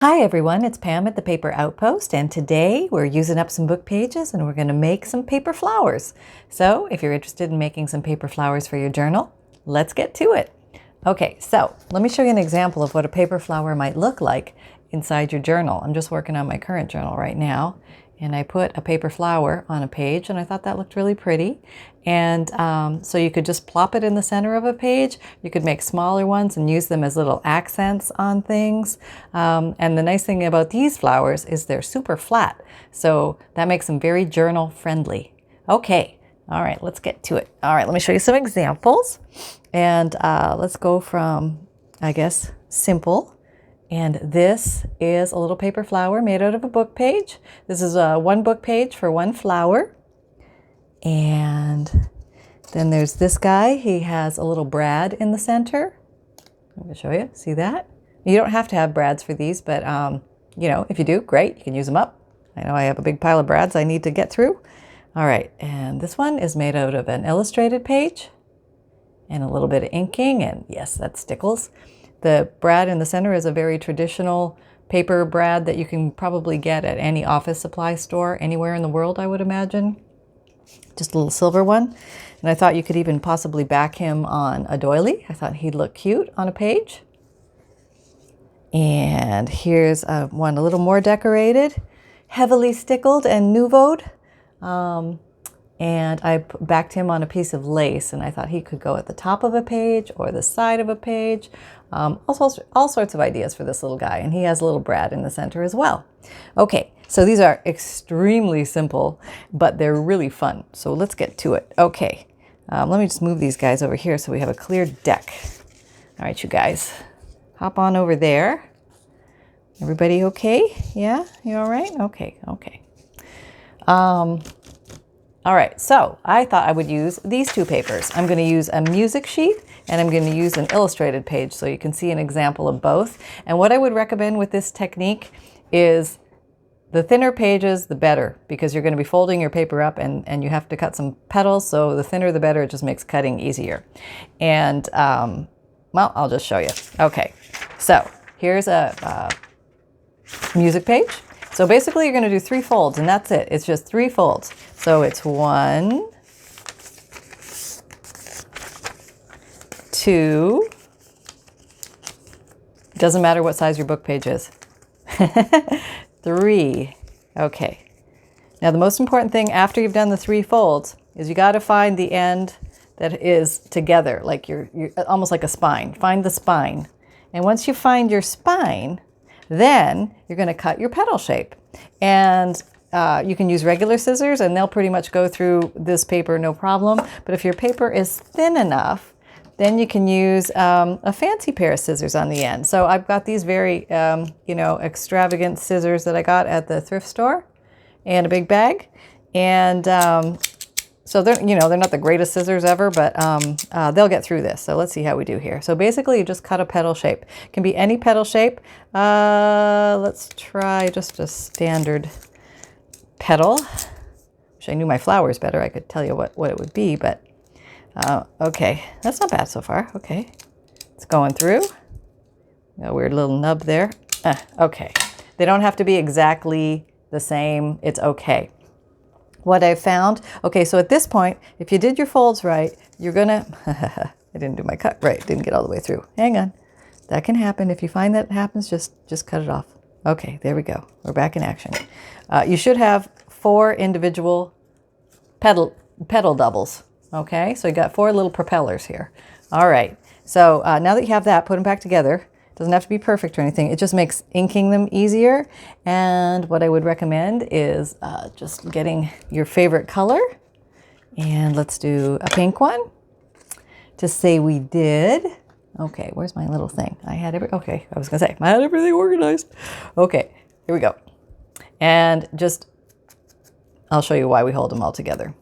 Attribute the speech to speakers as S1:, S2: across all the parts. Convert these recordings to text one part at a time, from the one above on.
S1: Hi everyone, it's Pam at the Paper Outpost, and today we're using up some book pages and we're going to make some paper flowers. So if you're interested in making some paper flowers for your journal, let's get to it. Okay, so let me show you an example of what a paper flower might look like inside your journal. I'm just working on my current journal right now, and I put a paper flower on a page and I thought that looked really pretty. And so you could just plop it in the center of a page. You could make smaller ones and use them as little accents on things. And the nice thing about these flowers is they're super flat. So that makes them very journal friendly. Okay, all right, let's get to it. All right, let me show you some examples. And let's go from, I guess, simple. And this is a little paper flower made out of a book page. This is one book page for one flower. And then there's this guy. He has a little brad in the center. I'm going to show you. See that? You don't have to have brads for these, but you know, if you do, great. You can use them up. I know I have a big pile of brads I need to get through. All right, and this one is made out of an illustrated page and a little bit of inking, and yes, that stickles. The brad in the center is a very traditional paper brad that you can probably get at any office supply store anywhere in the world, I would imagine. Just a little silver one. And I thought you could even possibly back him on a doily. I thought he'd look cute on a page. And here's one a little more decorated, heavily stickled and nouveaued. And I backed him on a piece of lace, and I thought he could go at the top of a page or the side of a page. Also, all sorts of ideas for this little guy, and he has a little brad in the center as well. Okay, so these are extremely simple, but they're really fun. So let's get to it. Okay, let me just move these guys over here so we have a clear deck. All right, you guys, hop on over there. Everybody okay? Yeah, you all right? Okay, okay. All right, so I thought I would use these two papers. I'm going to use a music sheet and I'm going to use an illustrated page so you can see an example of both. And what I would recommend with this technique is the thinner pages, the better, because you're going to be folding your paper up and you have to cut some petals. So the thinner, the better. It just makes cutting easier. And, well, I'll just show you. Okay, so here's a music page. So basically you're going to do 3 folds and that's it. It's just 3 folds. So it's 1, 2, it doesn't matter what size your book page is. 3. Okay. Now the most important thing after you've done the 3 folds is you got to find the end that is together, like you're almost like a spine. Find the spine. And once you find your spine, then you're going to cut your petal shape. And you can use regular scissors and they'll pretty much go through this paper no problem. But if your paper is thin enough, then you can use a fancy pair of scissors on the end. So I've got these very, you know, extravagant scissors that I got at the thrift store and a big bag. And so they're, you know, they're not the greatest scissors ever, but they'll get through this. So let's see how we do here. So basically you just cut a petal shape. It can be any petal shape. Let's try just a standard petal. Wish I knew my flowers better. I could tell you what it would be, but okay, that's not bad so far. Okay, it's going through. Got a weird little nub there. Okay, they don't have to be exactly the same. It's okay. What I've found, okay, so at this point, if you did your folds right, you're gonna, I didn't do my cut right, didn't get all the way through. Hang on, that can happen. If you find that happens, just cut it off. Okay, there we go. We're back in action. You should have 4 individual petal doubles. Okay, so you got 4 little propellers here. All right, so now that you have that, put them back together. Doesn't have to be perfect or anything. It just makes inking them easier. And what I would recommend is just getting your favorite color. And let's do a pink one to say we did. Okay, where's my little thing? I had okay, I was gonna say, I had everything organized. Okay, here we go. And just, I'll show you why we hold them all together.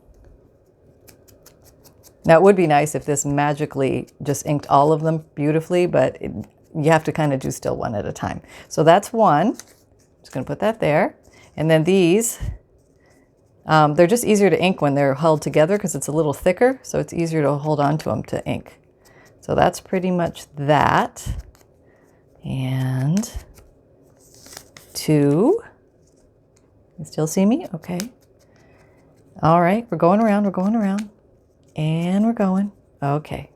S1: Now it would be nice if this magically just inked all of them beautifully, but you have to kind of do still one at a time. So that's one. Just going to put that there. And then these, they're just easier to ink when they're held together because it's a little thicker. So it's easier to hold on to them to ink. So that's pretty much that. And 2. You still see me? Okay. All right, we're going around, and we're going. Okay.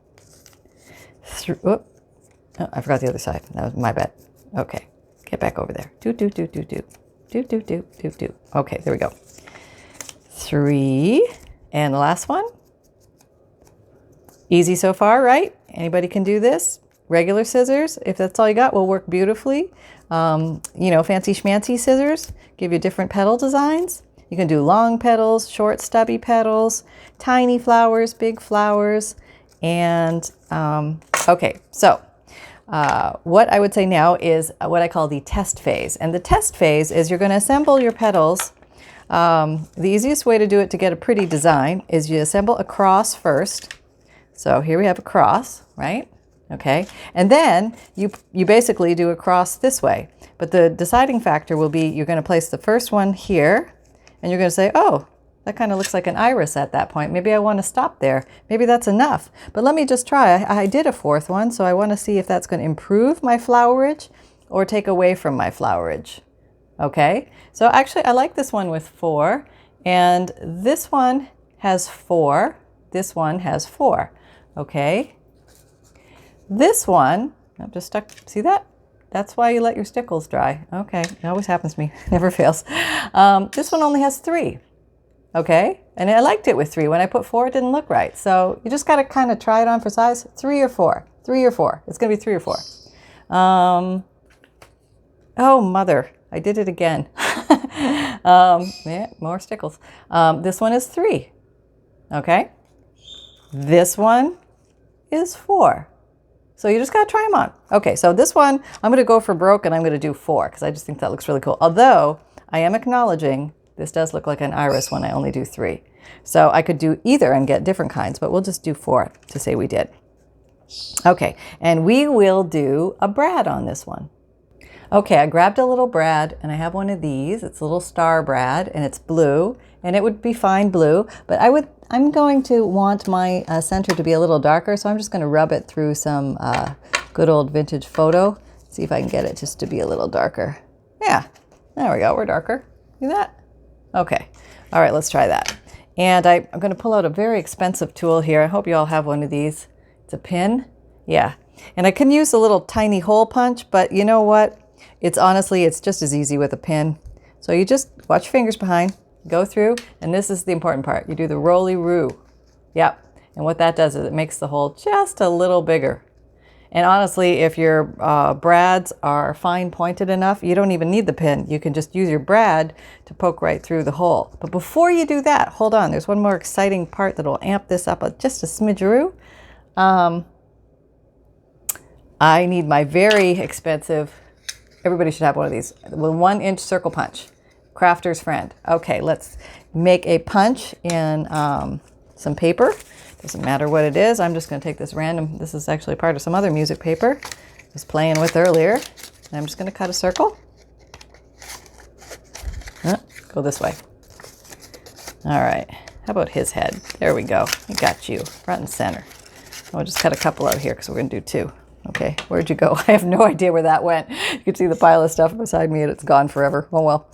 S1: Oh, I forgot the other side. That was my bad. Okay, get back over there. Do. Okay, there we go. 3, and the last one. Easy so far, right? Anybody can do this. Regular scissors, if that's all you got, will work beautifully. You know, fancy schmancy scissors give you different petal designs. You can do long petals, short stubby petals, tiny flowers, big flowers. And okay, so what I would say now is what I call the test phase. And the test phase is you're going to assemble your petals. The easiest way to do it to get a pretty design is you assemble a cross first. So here we have a cross, right? Okay, and then you basically do a cross this way. But the deciding factor will be you're going to place the first one here, and you're going to say, oh, that kind of looks like an iris at that point. Maybe I want to stop there. Maybe that's enough. But let me just try. I did a 4th one, so I want to see if that's going to improve my flowerage or take away from my flowerage. Okay, so actually I like this one with 4, and this one has 4. This one has 4. Okay. This one, I'm just stuck, see that? That's why you let your stickles dry. Okay, it always happens to me, never fails. This one only has 3, okay? And I liked it with 3. When I put 4, it didn't look right. So you just gotta kind of try it on for size, 3 or 4, 3 or 4. It's gonna be 3 or 4. Oh, mother, I did it again. Yeah, more stickles. This one is 3, okay? This one is 4. So you just got to try them on. Okay, so this one, I'm going to go for broke and I'm going to do 4 because I just think that looks really cool. Although I am acknowledging this does look like an iris when I only do 3. So I could do either and get different kinds, but we'll just do 4 to say we did. Okay, and we will do a brad on this one. Okay, I grabbed a little brad and I have one of these. It's a little star brad and it's blue, and it would be fine blue, but I'm going to want my center to be a little darker, so I'm just going to rub it through some good old vintage photo. See if I can get it just to be a little darker. Yeah, there we go, we're darker. See that? Okay, all right, let's try that. And I'm going to pull out a very expensive tool here. I hope you all have one of these. It's a pin, yeah. And I can use a little tiny hole punch, but you know what? It's just as easy with a pin. So you just watch your fingers behind, go through, and this is the important part. You do the roly-roo. Yep. And what that does is it makes the hole just a little bigger. And honestly, if your brads are fine pointed enough, you don't even need the pin. You can just use your brad to poke right through the hole. But before you do that, hold on. There's one more exciting part that will amp this up just a smidgeroo. I need my very expensive, everybody should have one of these, the 1-inch circle punch. Crafter's friend. Okay, let's make a punch in some paper. Doesn't matter what it is. I'm just going to take this random, this is actually part of some other music paper I was playing with earlier. And I'm just going to cut a circle. Go this way. All right, how about his head? There we go. I got you, front and center. I'll just cut a couple out here because we're going to do 2. Okay, where'd you go? I have no idea where that went. You can see the pile of stuff beside me and it's gone forever. Oh well.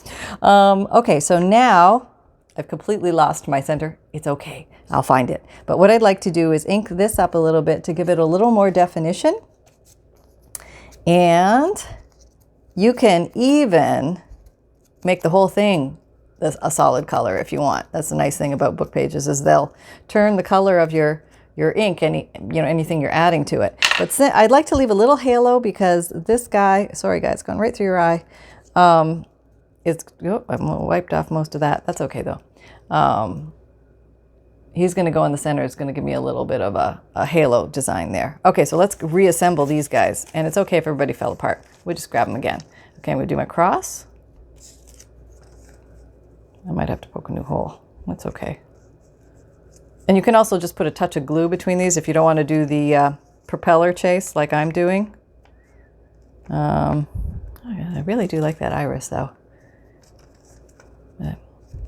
S1: Okay, so now I've completely lost my center. It's okay, I'll find it. But what I'd like to do is ink this up a little bit to give it a little more definition. And you can even make the whole thing a solid color if you want. That's the nice thing about book pages is they'll turn the color of your ink, anything you're adding to it. But I'd like to leave a little halo because this guy, sorry guys, going right through your eye. I wiped off most of that. That's okay though. He's going to go in the center. It's going to give me a little bit of a halo design there. Okay, so let's reassemble these guys. And it's okay if everybody fell apart. We just grab them again. Okay, I'm going to do my cross. I might have to poke a new hole. That's okay. And you can also just put a touch of glue between these if you don't want to do the propeller chase like I'm doing. I really do like that iris though.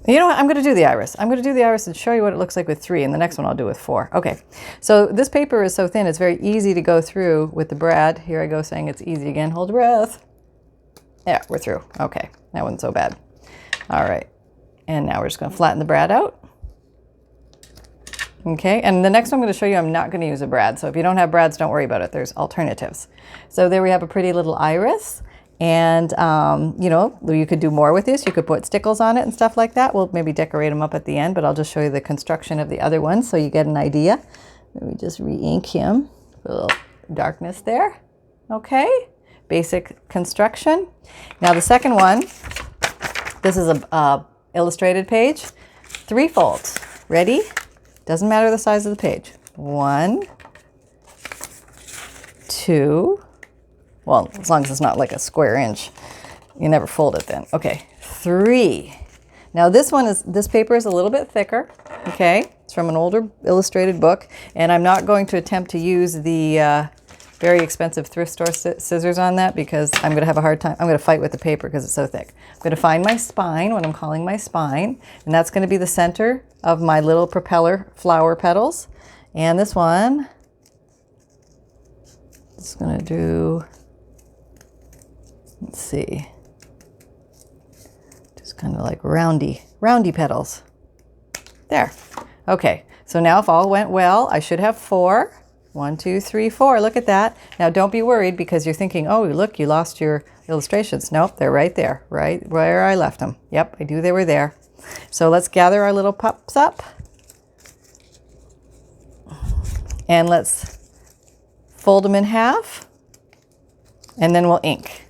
S1: You know what? I'm going to do the iris. I'm going to do the iris and show you what it looks like with 3, and the next one I'll do with 4. Okay, so this paper is so thin, it's very easy to go through with the brad. Here I go saying it's easy again. Hold your breath. Yeah, we're through. Okay, that wasn't so bad. All right, and now we're just going to flatten the brad out. Okay, and the next one I'm going to show you, I'm not going to use a brad. So if you don't have brads, don't worry about it. There's alternatives. So there we have a pretty little iris. And, you know, you could do more with this. You could put stickles on it and stuff like that. We'll maybe decorate them up at the end, but I'll just show you the construction of the other one so you get an idea. Let me just re-ink him. A little darkness there. Okay, basic construction. Now the second one, this is a illustrated page. 3 folds. Ready? Doesn't matter the size of the page. 1, 2, well, as long as it's not like a square inch. You never fold it then. Okay, 3. Now this paper is a little bit thicker, okay? It's from an older illustrated book, and I'm not going to attempt to use the very expensive thrift store scissors on that because I'm going to have a hard time. I'm going to fight with the paper because it's so thick. I'm going to find my spine, what I'm calling my spine, and that's going to be the center of my little propeller flower petals. And this one, it's going to do, let's see, just kind of like roundy petals. There. Okay, so now if all went well, I should have 4. 1, 2, 3, 4. Look at that. Now don't be worried because you're thinking, oh, look, you lost your illustrations. Nope, they're right there, right where I left them. Yep, I knew they were there. So let's gather our little pups up. And let's fold them in half. And then we'll ink.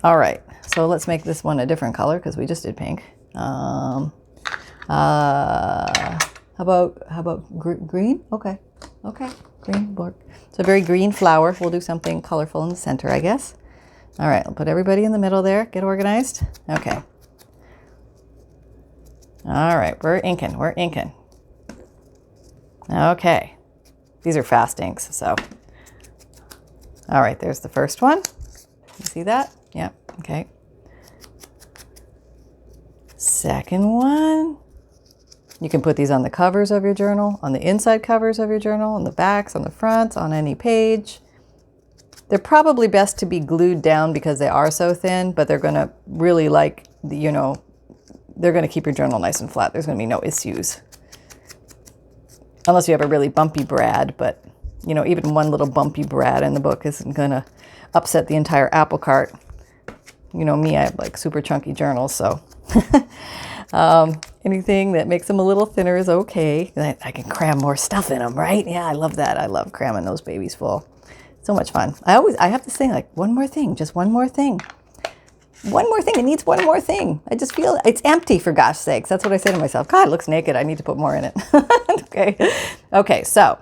S1: All right, so let's make this one a different color because we just did pink. How about green? Okay, green board. It's a very green flower. We'll do something colorful in the center, I guess. All right, I'll put everybody in the middle there. Get organized. Okay. All right, we're inking. Okay, these are fast inks, so. All right, there's the first one. You see that? Yep, okay. Second one. You can put these on the covers of your journal, on the inside covers of your journal, on the backs, on the fronts, on any page. They're probably best to be glued down because they are so thin, but they're going to really like, you know, they're going to keep your journal nice and flat. There's going to be no issues. Unless you have a really bumpy brad, but, you know, even one little bumpy brad in the book isn't going to upset the entire apple cart. You know me, I have like super chunky journals, so anything that makes them a little thinner is okay. I can cram more stuff in them, right? Yeah, I love that. I love cramming those babies full. So much fun. I have to say, like, one more thing, just one more thing. One more thing, it needs one more thing. I just feel it's empty, for gosh sakes. That's what I say to myself. God, it looks naked. I need to put more in it. Okay, so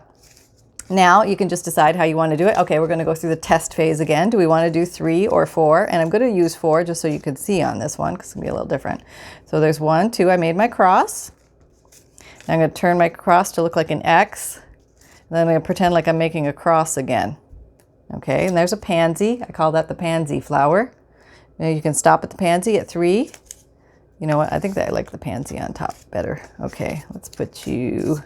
S1: now you can just decide how you want to do it. Okay, we're going to go through the test phase again. Do we want to do 3 or 4? And I'm going to use 4 just so you can see on this one because it's going to be a little different. So there's 1, 2, I made my cross. Now I'm going to turn my cross to look like an X. And then I'm going to pretend like I'm making a cross again. Okay, and there's a pansy. I call that the pansy flower. Now you can stop at the pansy at 3. You know what? I think that I like the pansy on top better. Okay, let's put you,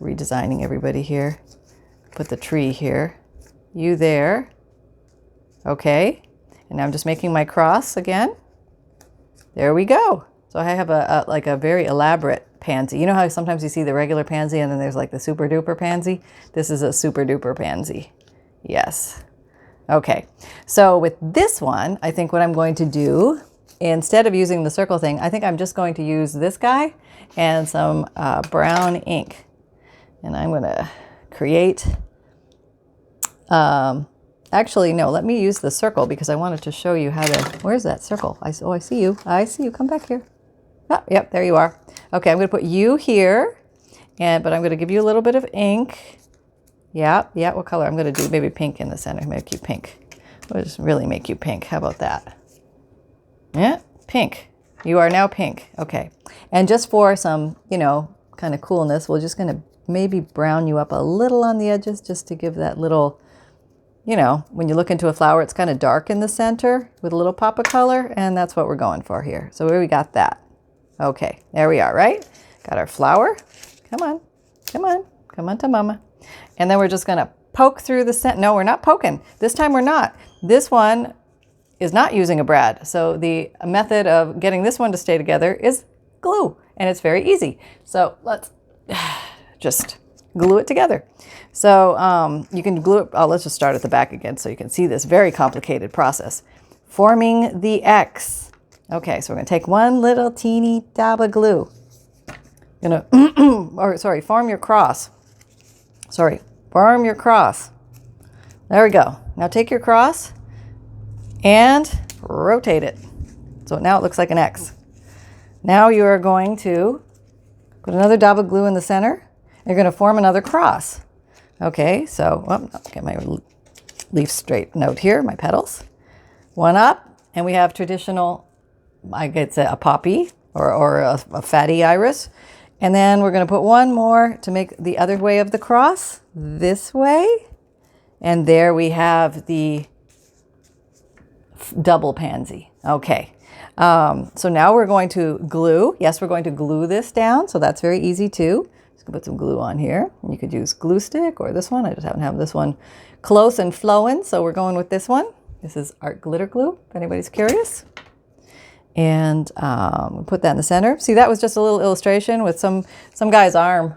S1: redesigning everybody here. Put the tree here. You there. Okay, and now I'm just making my cross again. There we go. So I have like a very elaborate pansy. You know how sometimes you see the regular pansy and then there's like the super duper pansy? This is a super duper pansy. Yes. Okay, so with this one, I think what I'm going to do, instead of using the circle thing, I think I'm just going to use this guy and some brown ink. And I'm going to create, actually, no, let me use the circle because I wanted to show you how to, where's that circle? I see you. I see you. Come back here. Ah, yep, there you are. Okay, I'm going to put you here, but I'm going to give you a little bit of ink. Yeah, what color? I'm going to do maybe pink in the center, make you pink. We'll just really make you pink. How about that? Yeah, pink. You are now pink. Okay. And just for some, you know, kind of coolness, we're just going to maybe brown you up a little on the edges just to give that little, you know, when you look into a flower, it's kind of dark in the center with a little pop of color, and that's what we're going for here. So where we got that. Okay, there we are, right? Got our flower. Come on, come on, come on to mama. And then we're just going to poke through the center. No, we're not poking. This time we're not. This one, is not using a brad. So the method of getting this one to stay together is glue, and it's very easy. So let's just glue it together. So you can glue it, let's just start at the back again so you can see this very complicated process. Forming the X. Okay, so we're gonna take one little teeny dab of glue. Form your cross. Form your cross. There we go. Now take your cross and rotate it. So now it looks like an X. Now you are going to put another dab of glue in the center. You're going to form another cross. Okay, so get my leaf straight note here, my petals. One up, and we have traditional, I guess a poppy or a fatty iris. And then we're going to put one more to make the other way of the cross, this way. And there we have the double pansy. Okay. So now we're going to glue. Yes, we're going to glue this down. So that's very easy too. Just gonna put some glue on here. You could use glue stick or this one. I just happen to have this one close and flowing. So we're going with this one. This is art glitter glue, if anybody's curious. And we'll put that in the center. See, that was just a little illustration with some guy's arm.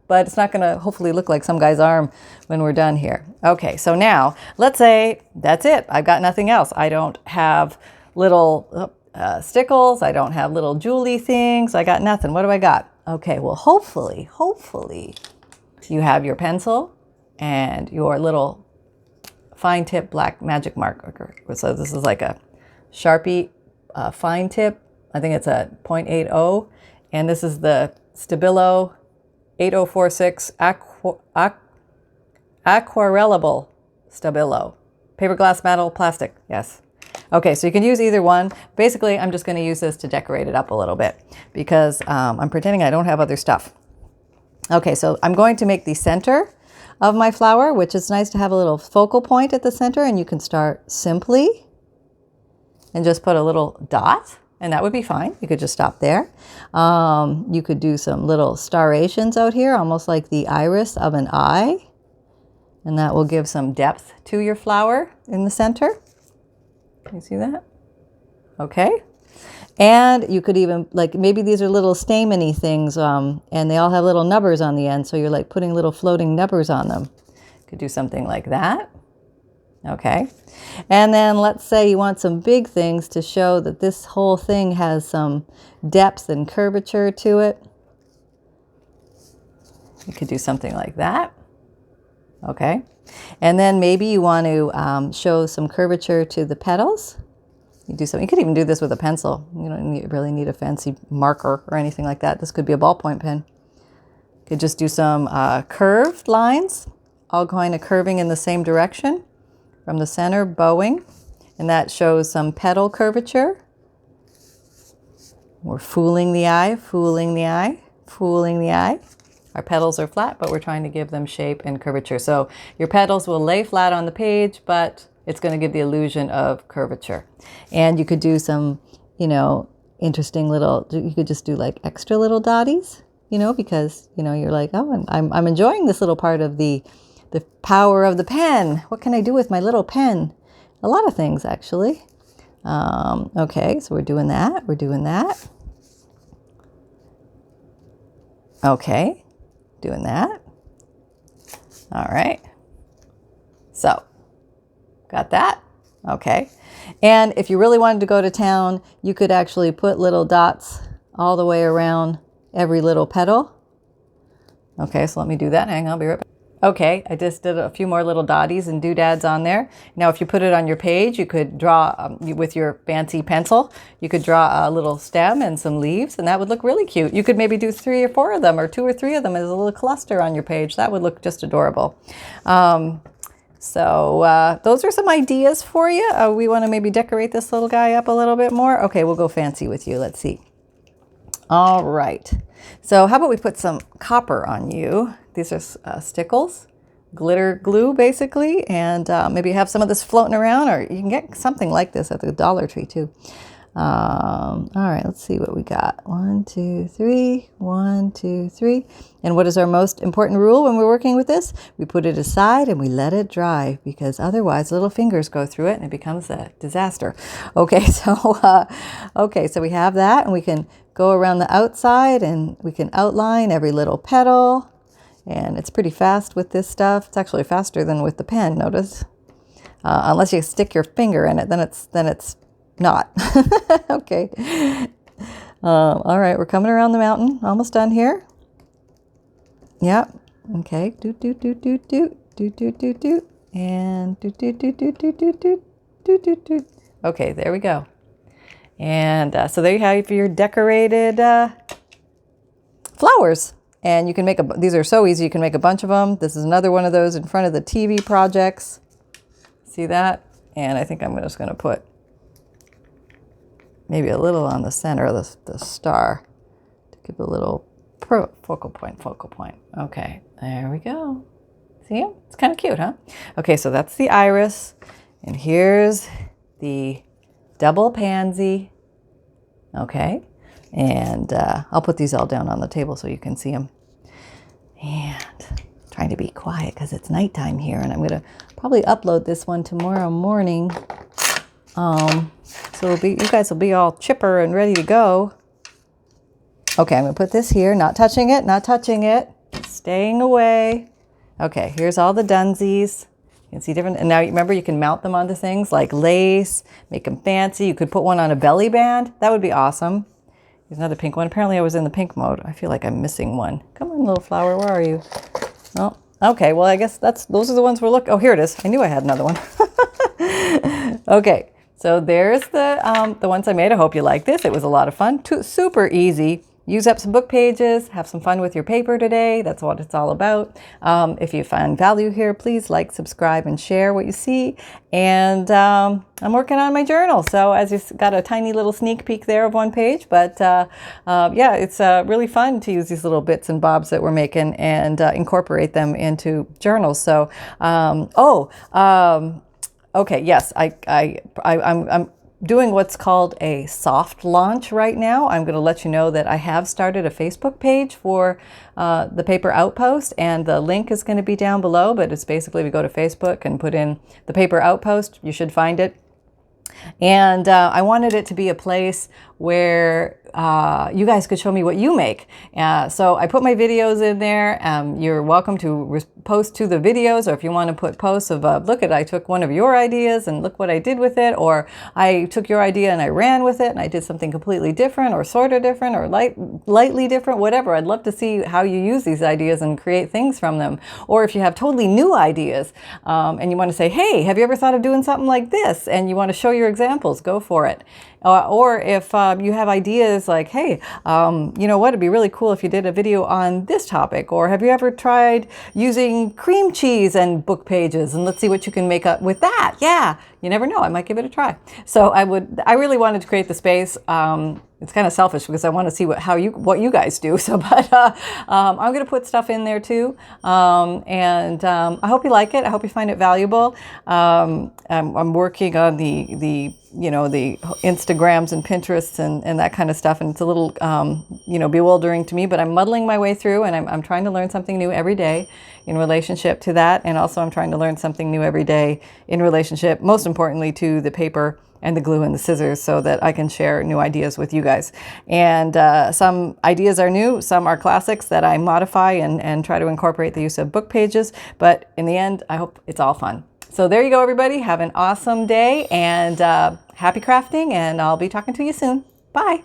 S1: But it's not going to hopefully look like some guy's arm when we're done here. Okay, so now let's say that's it. I've got nothing else. I don't have little stickles. I don't have little jewelry things. I got nothing. What do I got? Okay, well, hopefully you have your pencil and your little fine tip black magic marker. So this is like a Sharpie fine tip. I think it's a 0.80. And this is the Stabilo 8046 aquarellable Stabilo. Paper, glass, metal, plastic. Yes. Okay, so you can use either one. Basically, I'm just going to use this to decorate it up a little bit because I'm pretending I don't have other stuff. Okay, so I'm going to make the center of my flower, which is nice to have a little focal point at the center, and you can start simply and just put a little dot. And that would be fine. You could just stop there. You could do some little starations out here, almost like the iris of an eye. And that will give some depth to your flower in the center. Can you see that? Okay. And you could even, like, maybe these are little stameny things, and they all have little nubbers on the end. So you're like putting little floating nubbers on them. Could do something like that. Okay. And then let's say you want some big things to show that this whole thing has some depth and curvature to it. You could do something like that. Okay. And then maybe you want to show some curvature to the petals. You do something. You could even do this with a pencil. You don't really need a fancy marker or anything like that. This could be a ballpoint pen. You could just do some curved lines, all kind of curving in the same direction. From the center, bowing, and that shows some petal curvature. We're fooling the eye, fooling the eye, fooling the eye. Our petals are flat, but we're trying to give them shape and curvature. So your petals will lay flat on the page, but it's going to give the illusion of curvature. And you could do some, interesting little, you could just do like extra little dotties, because, you're like, oh, I'm enjoying this little part of the power of the pen. What can I do with my little pen? A lot of things, actually. Okay, so we're doing that. We're doing that. Okay, doing that. All right. So, got that? Okay. And if you really wanted to go to town, you could actually put little dots all the way around every little petal. Okay, so let me do that. Hang on, I'll be right back. Okay, I just did a few more little dotties and doodads on there. Now, if you put it on your page, you could draw with your fancy pencil. You could draw a little stem and some leaves, and that would look really cute. You could maybe do 3 or 4 of them, or 2 or 3 of them as a little cluster on your page. That would look just adorable. So those are some ideas for you. We want to maybe decorate this little guy up a little bit more. Okay, we'll go fancy with you. Let's see. All right. So how about we put some copper on you? These are stickles, glitter glue basically, and maybe have some of this floating around, or you can get something like this at the Dollar Tree too. All right, let's see what we got. 1, 2, 3, 1, 2, 3. And what is our most important rule when we're working with this? We put it aside and we let it dry, because otherwise little fingers go through it and it becomes a disaster. Okay, so we have that, and we can go around the outside and we can outline every little petal. And it's pretty fast with this stuff. It's actually faster than with the pen, notice. Unless you stick your finger in it, then it's not. Okay. All right, we're coming around the mountain. Almost done here. Yep. Okay. Doot doot doot doot doot doot doot doot doot and doot doot doot doot doot doot doot doot doot doot. Okay, there we go. And so there you have your decorated flowers. And you can make these are so easy. You can make a bunch of them. This is another one of those in front of the TV projects. See that? And I think I'm just going to put maybe a little on the center of the star to give a little focal point. Okay, there we go. See? It's kind of cute, huh? Okay, so that's the iris. And here's the double pansy. Okay, and I'll put these all down on the table so you can see them. And trying to be quiet because it's nighttime here, and I'm going to probably upload this one tomorrow morning. So you guys will be all chipper and ready to go. Okay, I'm going to put this here, not touching it, staying away. Okay, here's all the dunsies. You can see different, and now remember you can mount them onto things like lace, make them fancy. You could put one on a belly band. That would be awesome. Here's another pink one. Apparently I was in the pink mode. I feel like I'm missing one. Come on, little flower, where are you? Oh, okay, well I guess those are the ones we're looking. Oh, here it is. I knew I had another one. Okay, so there's the ones I made. I hope you like this. It was a lot of fun. Super easy. Use up some book pages, have some fun with your paper today. That's what it's all about. If you find value here, please like, subscribe, and share what you see. And I'm working on my journal. So as you got a tiny little sneak peek there of one page, but yeah, it's really fun to use these little bits and bobs that we're making and incorporate them into journals. So, okay, yes, I'm doing what's called a soft launch right now. I'm going to let you know that I have started a Facebook page for the paper Outpost, and the link is going to be down below, but it's basically we go to Facebook and put in the paper Outpost. You should find it. And I wanted it to be a place where you guys could show me what you make. So I put my videos in there. You're welcome to post to the videos, or if you want to put posts of, look at, I took one of your ideas and look what I did with it, or I took your idea and I ran with it and I did something completely different or sort of different or lightly different, whatever. I'd love to see how you use these ideas and create things from them. Or if you have totally new ideas and you want to say, hey, have you ever thought of doing something like this? And you want to show your examples, go for it. Or if you have ideas like, hey, you know what, it'd be really cool if you did a video on this topic. Or have you ever tried using cream cheese and book pages? And let's see what you can make up with that. Yeah, you never know. I might give it a try. So I really wanted to create the space. It's kind of selfish because I want to see what you guys do. So, but I'm going to put stuff in there too, and I hope you like it. I hope you find it valuable. I'm working on the Instagrams and Pinterests and that kind of stuff, and it's a little bewildering to me. But I'm muddling my way through, and I'm trying to learn something new every day in relationship to that, and also I'm trying to learn something new every day in relationship, most importantly, to the paper and the glue and the scissors, so that I can share new ideas with you guys. And some ideas are new, some are classics that I modify and try to incorporate the use of book pages. But in the end, I hope it's all fun. So there you go, everybody. Have an awesome day and happy crafting, and I'll be talking to you soon. Bye.